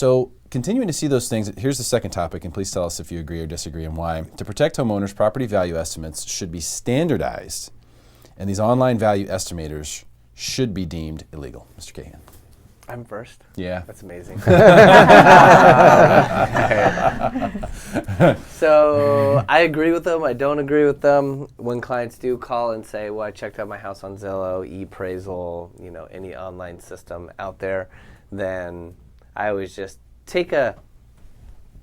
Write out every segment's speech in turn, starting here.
So continuing to see those things, here's the second topic, and please tell us if you agree or disagree and why. To protect homeowners, property value estimates should be standardized, and these online value estimators should be deemed illegal. Mr. Cahan. I'm first? Yeah. That's amazing. So I agree with them. I don't agree with them. When clients do call and say, well, I checked out my house on Zillow, ePraisal, any online system out there, then I always just take a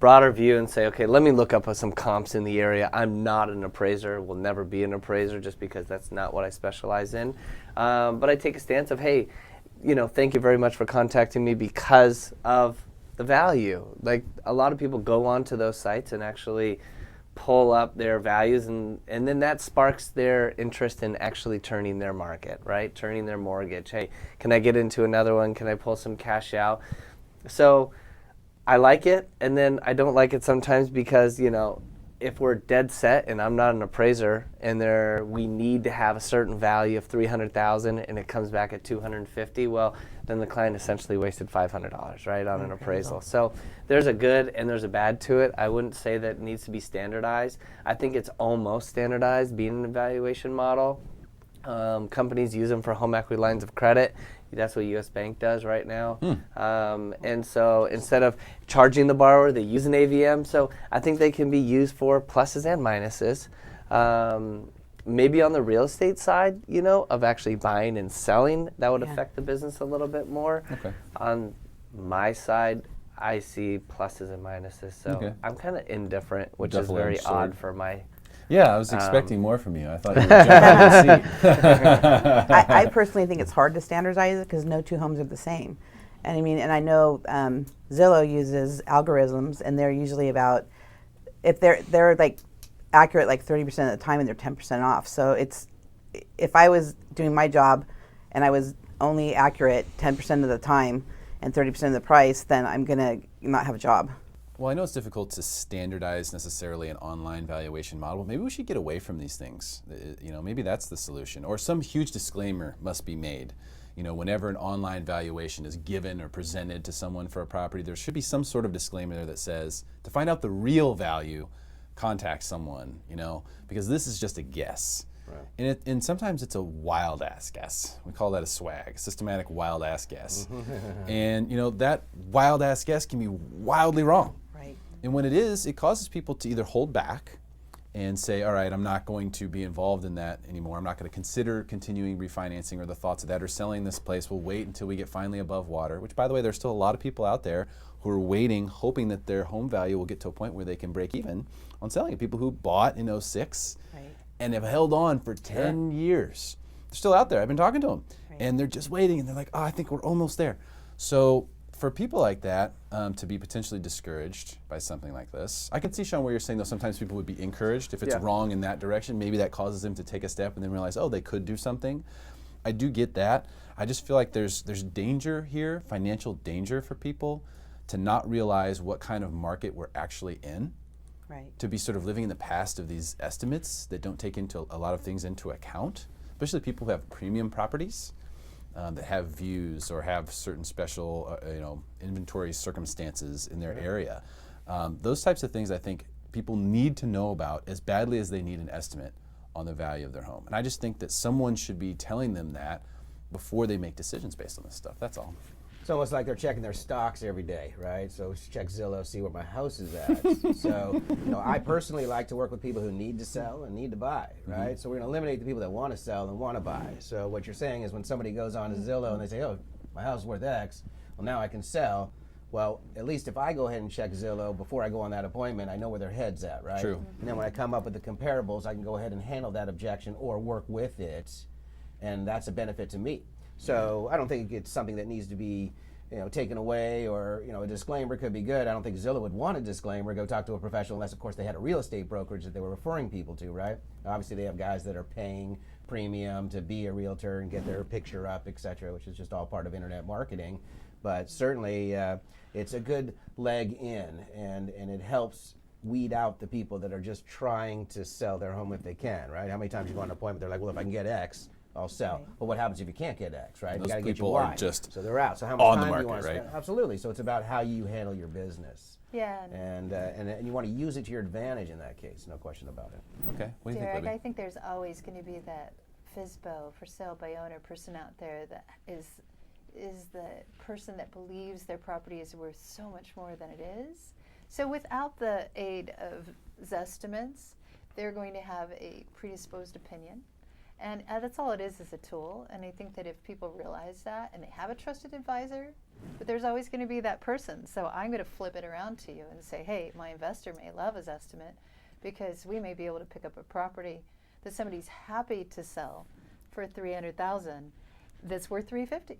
broader view and say, okay, let me look up some comps in the area. I'm not an appraiser, will never be an appraiser just because that's not what I specialize in. But I take a stance of, hey, thank you very much for contacting me because of the value. Like, a lot of people go onto those sites and actually pull up their values, and then that sparks their interest in actually turning their market, right? Turning their mortgage. Hey, can I get into another one? Can I pull some cash out? So I like it, and then I don't like it sometimes because, if we're dead set and I'm not an appraiser and we need to have a certain value of $300,000 and it comes back at $250,000, well, then the client essentially wasted $500, right, on an appraisal. So there's a good and there's a bad to it. I wouldn't say that it needs to be standardized. I think it's almost standardized, being an evaluation model. Companies use them for home equity lines of credit. That's what U.S. Bank does right now. And so instead of charging the borrower, they use an AVM. So I think they can be used for pluses and minuses. Maybe on the real estate side, of actually buying and selling, that would affect the business a little bit more. Okay. On my side, I see pluses and minuses. So I'm kind of indifferent, which Definitely is very understood. odd for my... Yeah, I was expecting more from you. I thought you would jump out of the seat. I personally think it's hard to standardize it because no two homes are the same. And I know Zillow uses algorithms, and they're usually about, if they're like accurate like 30% of the time, and they're 10% off. So if I was doing my job and I was only accurate 10% of the time and 30% of the price, then I'm gonna not have a job. Well, I know it's difficult to standardize necessarily an online valuation model. Maybe we should get away from these things. Maybe that's the solution. Or some huge disclaimer must be made. Whenever an online valuation is given or presented to someone for a property, there should be some sort of disclaimer there that says, to find out the real value, contact someone, because this is just a guess. Right. And sometimes it's a wild ass guess. We call that a swag, systematic wild ass guess. And that wild ass guess can be wildly wrong. Right. And when it is, it causes people to either hold back and say, all right, I'm not going to be involved in that anymore. I'm not going to consider continuing refinancing or the thoughts of that or selling this place. We'll wait until we get finally above water, which, by the way, there's still a lot of people out there who are waiting, hoping that their home value will get to a point where they can break even on selling it. People who bought in 2006 and have held on for 10 years. They're still out there. I've been talking to them. Right. And they're just waiting, and they're like, I think we're almost there. So for people like that to be potentially discouraged by something like this, I can see, Sean, where you're saying, though, sometimes people would be encouraged. If it's wrong in that direction, maybe that causes them to take a step and then realize, they could do something. I do get that. I just feel like there's danger here, financial danger for people to not realize what kind of market we're actually in. Right. To be sort of living in the past of these estimates that don't take into a lot of things into account, especially people who have premium properties that have views or have certain special inventory circumstances in their area. Those types of things I think people need to know about as badly as they need an estimate on the value of their home. And I just think that someone should be telling them that before they make decisions based on this stuff. That's all. It's almost like they're checking their stocks every day, right? So check Zillow, see where my house is at. So, I personally like to work with people who need to sell and need to buy, right? Mm-hmm. So we're going to eliminate the people that want to sell and want to buy. So what you're saying is when somebody goes on to Zillow and they say, my house is worth X, well, now I can sell. Well, at least if I go ahead and check Zillow before I go on that appointment, I know where their head's at, right? True. And then when I come up with the comparables, I can go ahead and handle that objection or work with it, and that's a benefit to me. So I don't think it's something that needs to be taken away, or a disclaimer could be good. I don't think Zillow would want a disclaimer, go talk to a professional, unless of course they had a real estate brokerage that they were referring people to, right? Obviously they have guys that are paying premium to be a realtor and get their picture up, etc., which is just all part of internet marketing. But certainly it's a good leg in, and it helps weed out the people that are just trying to sell their home if they can, right? How many times you go on an appointment, they're like, well, if I can get X, I'll sell. But what happens if you can't get X, right? Those You got to get people your are Y. just so they're out. So how much on the time do market, you want to right? spend? Absolutely. So it's about how you handle your business. Yeah. And you want to use it to your advantage in that case, no question about it. Okay, what do you think, Derek, Libby? I think there's always going to be that FSBO, for sale by owner person out there that is the person that believes their property is worth so much more than it is. So without the aid of Zestimates, they're going to have a predisposed opinion. And that's all it is a tool. And I think that if people realize that and they have a trusted advisor, but there's always going to be that person. So I'm going to flip it around to you and say, hey, my investor may love a Zestimate because we may be able to pick up a property that somebody's happy to sell for $300,000 that's worth $350.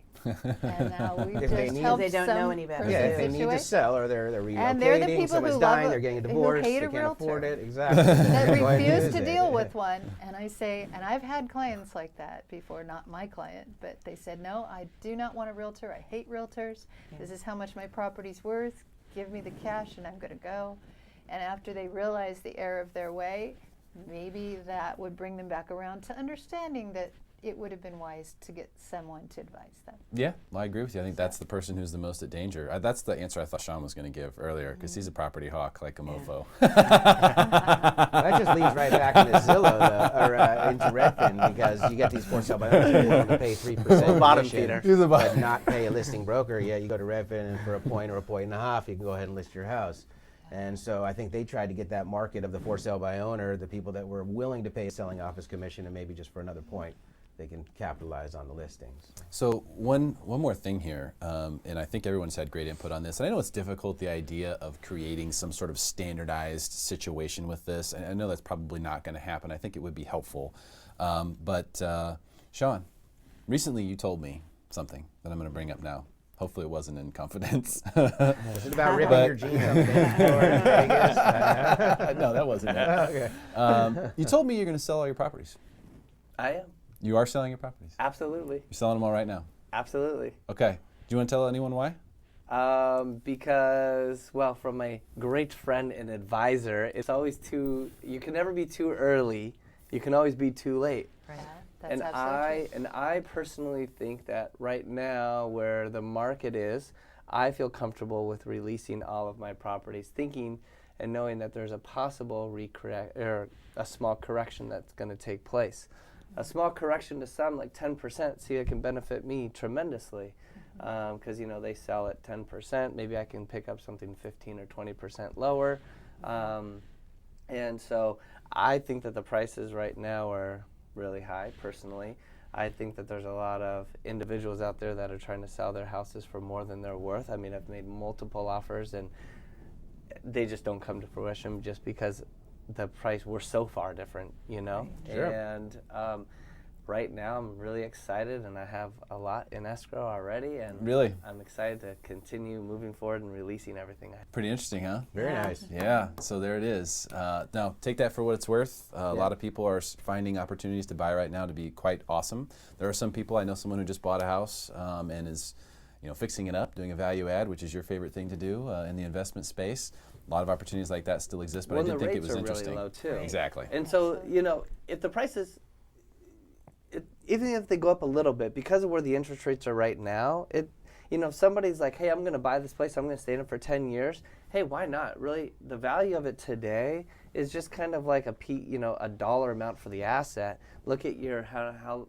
And now we If they just need- helped They don't know some any better. person Yeah, if they need to situation. sell or they're relocating, And they're the people someone's who dying, love they're getting a who divorce, hate they a can't afford realtor. it. Exactly. that Go ahead and refuse use to it. deal with one. And I say, and I've had clients like that before, not my client, but they said, no, I do not want a realtor. I hate realtors. This is how much my property's worth. Give me the cash and I'm going to go. And after they realize the error of their way, maybe that would bring them back around to understanding that it would have been wise to get someone to advise them. Yeah, well, I agree with you. I think that's the person who's the most at danger. That's the answer I thought Sean was going to give earlier, because he's a property hawk like a mofo. That just leads right back into Zillow, or into Redfin, because you get these for sale by owners who are willing to pay 3% Bottom commission, feeder. but not pay a listing broker. Yeah, you go to Redfin, and for a point or a point and a half, you can go ahead and list your house. And so I think they tried to get that market of the for sale by owner, the people that were willing to pay a selling office commission, and maybe just for another point, they can capitalize on the listings. So one more thing here, and I think everyone's had great input on this. And I know it's difficult, the idea of creating some sort of standardized situation with this. And I know that's probably not going to happen. I think it would be helpful. But Sean, recently you told me something that I'm going to bring up now. Hopefully it wasn't in confidence. Is it about ripping your jeans on the dance floor in Vegas? No, that wasn't it. Okay. You told me you're going to sell all your properties. I am. You are selling your properties. Absolutely. You're selling them all right now. Absolutely. Okay. Do you want to tell anyone why? Because, well, from my great friend and advisor, it's always you can never be too early. You can always be too late. Right. That's And absolutely true. I personally think that right now, where the market is, I feel comfortable with releasing all of my properties, thinking and knowing that there's a possible a small correction that's going to take place. A small correction to some, like 10%, see, it can benefit me tremendously, because they sell at 10%. Maybe I can pick up something 15 or 20% lower, and so I think that the prices right now are really high. Personally, I think that there's a lot of individuals out there that are trying to sell their houses for more than they're worth. I mean, I've made multiple offers, and they just don't come to fruition just because the price we're so far different, Sure. And right now I'm really excited, and I have a lot in escrow already, and Really? I'm excited to continue moving forward and releasing everything. Pretty interesting, huh? Very Yeah. nice. Yeah, so there it is. Now, take that for what it's worth. A lot of people are finding opportunities to buy right now to be quite awesome. There are some people, I know someone who just bought a house and is fixing it up, doing a value add, which is your favorite thing to do in the investment space. A lot of opportunities like that still exist, but Well, I did the think it rates was are interesting. really low too. Exactly. And so, if the prices, even if they go up a little bit, because of where the interest rates are right now, if somebody's like, hey, I'm going to buy this place, I'm going to stay in it for 10 years, hey, why not? Really, the value of it today is just kind of like a dollar amount for the asset. Look at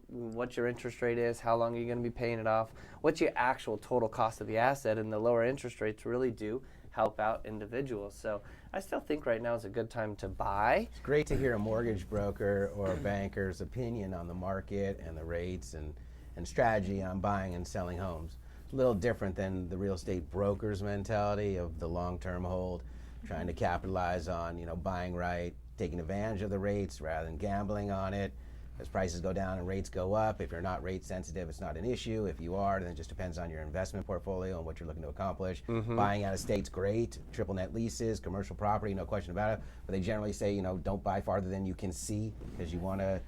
what your interest rate is, how long are you going to be paying it off, what's your actual total cost of the asset, and the lower interest rates really do help out individuals. So I still think right now is a good time to buy. It's great to hear a mortgage broker or a banker's opinion on the market and the rates and strategy on buying and selling homes. It's a little different than the real estate broker's mentality of the long-term hold, trying to capitalize on buying right, taking advantage of the rates rather than gambling on it. As prices go down and rates go up, if you're not rate sensitive, it's not an issue. If you are, then it just depends on your investment portfolio and what you're looking to accomplish. Buying out of state's great, triple net leases, commercial property, no question about it. But they generally say, don't buy farther than you can see because you want to,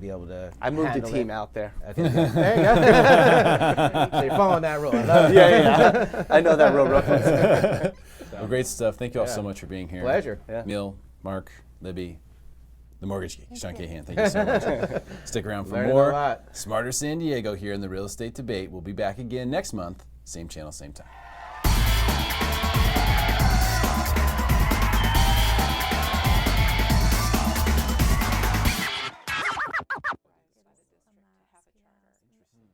be able to. I moved the handle team it. out there. Okay, good. There you go. So you're following that rule. I love it. Yeah. I know that real close. Well, great stuff. Thank you all so much for being here. Pleasure. Yeah. Camille, Mark, Libby, The Mortgage Geek, Sean Cahan. Thank you so much. Stick around for Learned a more lot. Smarter San Diego here in the Real Estate Debate. We'll be back again next month, same channel, same time.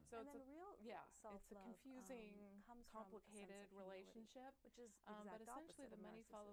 So it's it's a confusing, complicated relationship. But essentially, the money follows